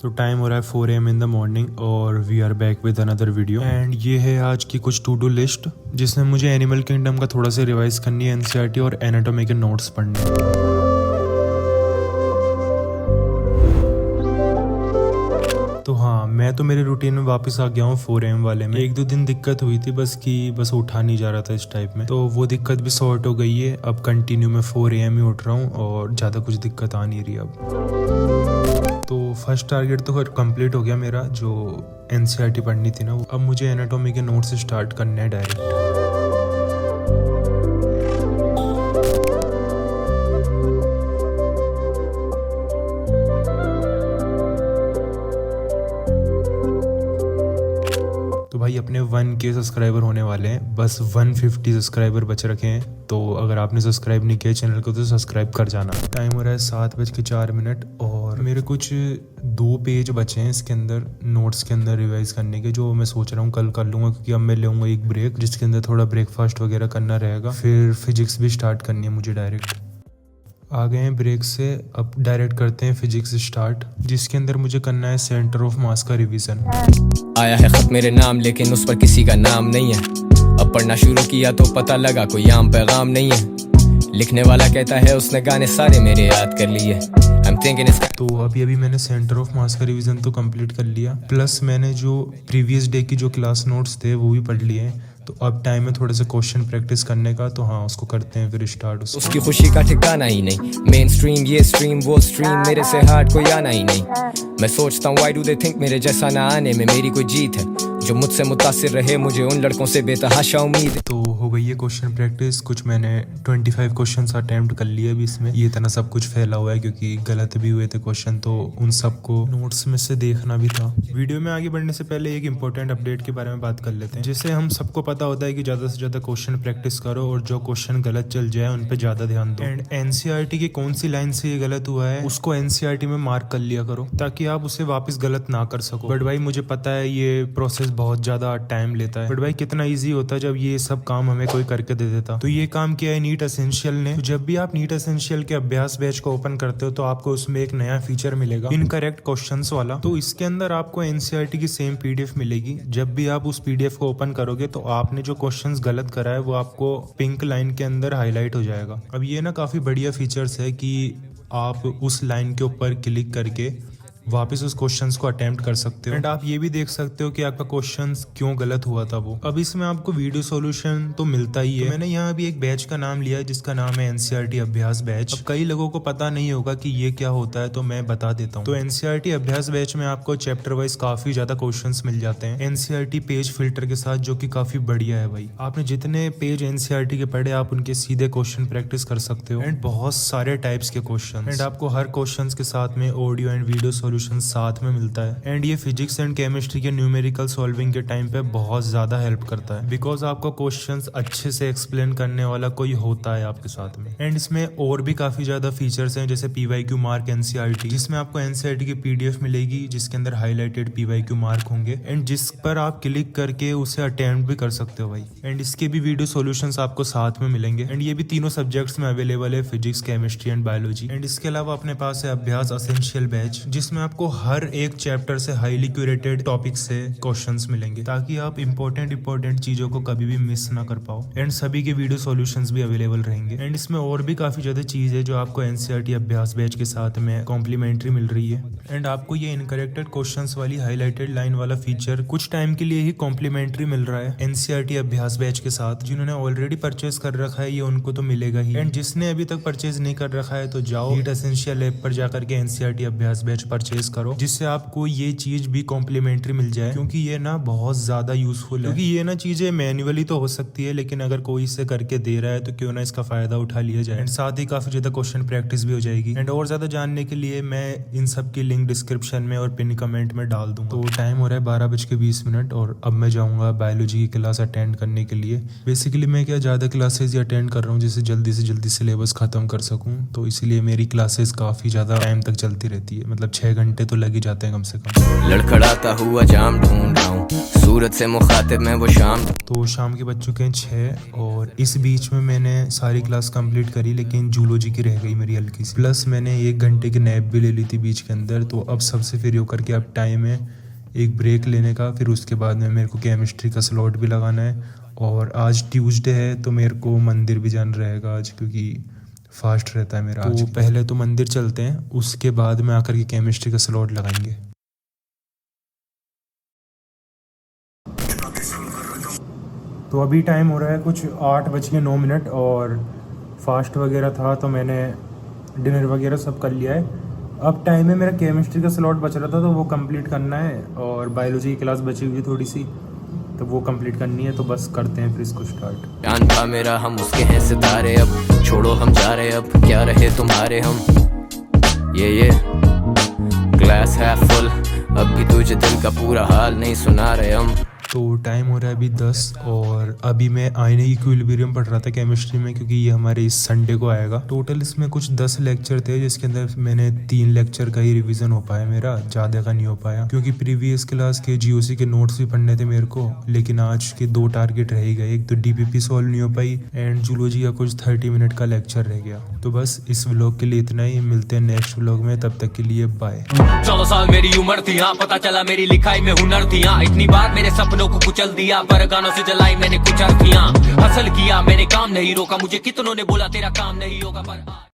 तो टाइम हो रहा है 4 AM इन द मॉर्निंग और we are back with another video. And ये है आज की कुछ टू डू लिस्ट जिसमें मुझे एनिमल किंगडम का थोड़ा सा रिवाइज करनी है, एनसीईआरटी और एनाटॉमी के नोट्स पढ़ने हैं। तो हाँ, मैं तो मेरे रूटीन में वापस आ गया हूँ 4 AM वाले में। 1-2 दिन दिक्कत हुई थी बस उठा नहीं जा रहा था इस टाइप में, तो वो दिक्कत भी सॉर्ट हो गई है। अब कंटिन्यू मैं 4 AM ही उठ रहा हूँ और ज़्यादा कुछ दिक्कत आ नहीं रही अब। तो फर्स्ट टारगेट तो कंप्लीट हो गया मेरा, जो एनसीईआरटी पढ़नी थी ना। अब मुझे एनाटॉमी के नोट्स स्टार्ट करने हैं डायरेक्ट। तो भाई अपने 1K सब्सक्राइबर होने वाले हैं, बस 150 सब्सक्राइबर बच रखे हैं। तो अगर आपने सब्सक्राइब नहीं किया चैनल को तो सब्सक्राइब कर जाना। टाइम हो रहा है 7:04 और मेरे कुछ 2 पेज बचे हैं इसके अंदर नोट्स के अंदर रिवाइज करने के, जो मैं सोच रहा हूँ कल कर लूँगा, क्योंकि अब मैं लूँगा एक ब्रेक जिसके अंदर थोड़ा ब्रेकफास्ट वगैरह करना रहेगा। फिर फिजिक्स भी स्टार्ट करनी है मुझे डायरेक्ट। आ गए हैं ब्रेक से, अब डायरेक्ट करते हैं फिजिक्स स्टार्ट, जिसके अंदर मुझे करना है सेंटर ऑफ मास का रिवीजन। आया है खत मेरे नाम लेकिन उस पर किसी का नाम नहीं है। अब पढ़ना शुरू किया तो पता लगा कोई आम पैगाम नहीं है। लिखने वाला कहता है उसने गाने सारे मेरे याद कर लिए। I'm thinking तो अभी मैंने सेंटर ऑफ मास का रिवीजन तो कंप्लीट कर लिया, प्लस मैंने जो प्रीवियस डे की जो क्लास नोट्स थे वो भी पढ़ लिए हैं। तो अब टाइम है थोड़ा सा क्वेश्चन प्रैक्टिस करने का, तो हाँ उसको करते हैं फिर स्टार्ट। उसकी खुशी का ठिकाना ही नहीं। मेन स्ट्रीम ये स्ट्रीम वो स्ट्रीम, मेरे से हार्ड कोई आना ही नहीं। मैं सोचता हूँ why do they think मेरे जैसा ना आने में मेरी कोई जीत है। जो मुझसे मुतासिर रहे मुझे उन लड़कों से बेतहाशा उम्मीद। तो हो गई है क्वेश्चन प्रैक्टिस। कुछ मैंने 25 क्वेश्चंस अटेम्प्ट कर लिए अभी इसमें। ये इतना सब कुछ फैला हुआ है क्योंकि गलत भी हुए थे क्वेश्चन, तो उन सबको नोट्स में से देखना भी था। वीडियो में आगे बढ़ने से पहले एक इंपॉर्टेंट अपडेट के बारे में बात कर लेते हैं। जैसे हम सबको पता होता है कि ज्यादा से ज्यादा क्वेश्चन प्रैक्टिस करो और जो क्वेश्चन गलत चल जाए उन पे ज्यादा ध्यान दो। एंड एनसीईआरटी की कौन सी लाइन से ये गलत हुआ है उसको एनसीईआरटी में मार्क कर लिया करो, ताकि आप उसे वापस गलत ना कर सको। बट भाई मुझे पता है ये प्रोसेस बहुत ज्यादा टाइम लेता है, बट भाई कितना ईजी होता है जब ये सब काम हमें कोई करके दे देता। तो ये काम किया है नीट एसेंशियल ने। तो जब भी आप नीट एसेंशियल के अभ्यास बैच को ओपन करते हो तो आपको उसमें एक नया फीचर मिलेगा, इनकरेक्ट क्वेश्चंस वाला। तो इसके अंदर आपको एनसीईआरटी की सेम पीडीएफ मिलेगी। जब भी आप उस पीडीएफ को ओपन करोगे तो आपने जो क्वेश्चंस गलत करा है वो आपको पिंक लाइन के अंदर हाईलाइट हो जाएगा। अब ये ना काफी बढ़िया फीचर्स है कि आप उस लाइन के ऊपर क्लिक करके वापस उस क्वेश्चंस को अटेम्प्ट कर सकते हो। एंड आप ये भी देख सकते हो कि आपका क्वेश्चंस क्यों गलत हुआ था वो। अब इसमें आपको वीडियो सॉल्यूशन तो मिलता ही है। तो मैंने यहाँ भी एक बैच का नाम लिया है जिसका नाम है एनसीईआरटी अभ्यास बैच। अब कई लोगों को पता नहीं होगा कि ये क्या होता है, तो मैं बता देता हूँ। तो एनसीईआरटी अभ्यास बैच में आपको चैप्टर वाइज काफी ज्यादा क्वेश्चंस मिल जाते हैं एनसीईआरटी पेज फिल्टर के साथ, जो कि काफी बढ़िया है भाई। आपने जितने पेज एनसीईआरटी के पढ़े आप उनके सीधे क्वेश्चन प्रैक्टिस कर सकते हो। एंड बहुत सारे टाइप्स के क्वेश्चन, एंड आपको हर क्वेश्चन के साथ में ऑडियो एंड वीडियो सॉल्यूशन साथ में मिलता है। एंड ये फिजिक्स एंड केमिस्ट्री के न्यूमेरिकल सॉल्विंग के टाइम पे बहुत ज्यादा हेल्प करता है, बिकॉज आपको क्वेश्चंस अच्छे से एक्सप्लेन करने वाला कोई होता है आपके साथ में। एंड इसमें और भी काफी ज्यादा फीचर्स हैं, जैसे पीवाईक्यू मार्क एनसीईआरटी, जिसमें आपको एनसीईआरटी की पीडीएफ मिलेगी जिसके अंदर हाईलाइटेड पीवाईक्यू मार्क होंगे, एंड जिस पर आप क्लिक करके उसे अटेम्प्ट भी कर सकते हो भाई। एंड इसके भी वीडियो सॉल्यूशंस आपको साथ में मिलेंगे। एंड ये भी तीनों सब्जेक्ट्स में अवेलेबल है, physics, chemistry and biology. And इसके अलावा अपने पास है अभ्यास एसेंशियल बैच, जिसमें आपको हर एक चैप्टर से हाईली क्यूरेटेड टॉपिक से क्वेश्चंस मिलेंगे, ताकि आप इंपॉर्टेंट चीजों को कभी भी मिस ना कर पाओ। एंड सभी के वीडियो सॉल्यूशंस भी अवेलेबल रहेंगे। एंड इसमें और भी काफी ज्यादा चीज है जो आपको एनसीईआरटी अभ्यास बैच के साथ में कॉम्प्लीमेंट्री मिल रही है। एंड आपको ये इनकरेक्टेड क्वेश्चंस वाली हाईलाइटेड लाइन वाला फीचर कुछ टाइम के लिए ही कॉम्प्लीमेंट्री मिल रहा है एनसीईआरटी अभ्यास बैच के साथ। जिन्होंने ऑलरेडी परचेज कर रखा है ये उनको तो मिलेगा ही। एंड जिसने अभी तक परचेज नहीं कर रखा है तो जाओ नीट एसेंशियल ऐप पर जाकर के एनसीईआरटी अभ्यास बैच परचेज करो, जिससे आपको ये चीज भी कॉम्प्लीमेंट्री मिल जाए, क्योंकि ये ना बहुत ज्यादा यूजफुल है। क्योंकि ये ना चीजें मैन्युअली तो हो सकती है, लेकिन अगर कोई इसे करके दे रहा है तो क्यों ना इसका फायदा उठा लिया जाए। एंड साथ ही काफी ज्यादा क्वेश्चन प्रैक्टिस भी हो जाएगी। एंड और ज्यादा जानने के लिए मैं इन सब की लिंक डिस्क्रिप्शन में और पिन कमेंट में डाल दूंगा। तो टाइम हो रहा है 12:20 और अब मैं जाऊंगा बायोलॉजी की क्लास अटेंड करने के लिए। बेसिकली मैं क्या ज्यादा क्लासेज ही अटेंड कर रहा हूँ जिससे जल्दी से सिलेबस खत्म कर सकूँ, तो इसीलिए मेरी क्लासेस काफी ज्यादा टाइम तक चलती रहती है, मतलब 6 घंटे तो लग ही जाते हैं कम से कम। लड़खड़ाता हुआ जाम ढूंढ रहा हूँ, सूरत से मुखातिब मैं वो शाम। तो शाम के बज चुके हैं 6 और इस बीच में मैंने सारी क्लास कंप्लीट करी, लेकिन जूलॉजी की रह गई मेरी हल्की सी। प्लस मैंने 1 घंटे की नैप भी ले ली थी बीच के अंदर। तो अब सबसे फ्री होकर के अब टाइम है एक ब्रेक लेने का। फिर उसके बाद में मेरे को केमिस्ट्री का स्लॉट भी लगाना है। और आज ट्यूसडे है तो मेरे को मंदिर भी जाना रहेगा आज, क्योंकि फास्ट रहता है मेरा आज। तो पहले तो मंदिर चलते हैं, उसके बाद में आकर के केमिस्ट्री का स्लॉट लगाएंगे। तो अभी टाइम हो रहा है कुछ 8:09 और फास्ट वगैरह था तो मैंने डिनर वगैरह सब कर लिया है। अब टाइम है, मेरा केमिस्ट्री का स्लॉट बच रहा था तो वो कंप्लीट करना है, और बायोलॉजी की क्लास बची हुई थोड़ी सी तो वो कंप्लीट करनी है। तो बस करते हैं फिर इसको स्टार्ट। जान था मेरा हम उसके हैं सितारे, अब छोड़ो हम जा रहे, अब क्या रहे तुम्हारे हम। ये ग्लास है फुल, अब भी तुझे दिल का पूरा हाल नहीं सुना रहे हम। तो टाइम हो रहा है अभी 10 और अभी मैं आयनिक इक्विलिब्रियम पढ़ रहा था केमिस्ट्री में, क्योंकि ये हमारे इस संडे को आएगा। टोटल इसमें कुछ 10 लेक्चर थे, जिसके अंदर मैंने 3 लेक्चर का ही रिवीजन हो पाया मेरा, ज़्यादा का नहीं हो पाया, क्योंकि प्रीवियस क्लास के जीओसी के नोट्स भी पढ़ने थे मेरे को। लेकिन आज के 2 टारगेट रह ही गए, एक तो डीपीपी सॉल्व नहीं हो पाई एंड जूलॉजी का कुछ 30 मिनट का लेक्चर रह गया। तो बस इस व्लॉग के लिए इतना ही, मिलते हैं नेक्स्ट व्लॉग में, तब तक के लिए बाय। 14 साल मेरी उम्र थी, हाँ पता चला मेरी लिखाई में हुनर थी, हाँ इतनी बार मेरे सपनों को कुचल दिया, पर गानों से जलाई मैंने कुछ अर्थियां। हसल किया मैंने काम नहीं रोका, मुझे कितनों ने बोला तेरा काम नहीं होगा, पर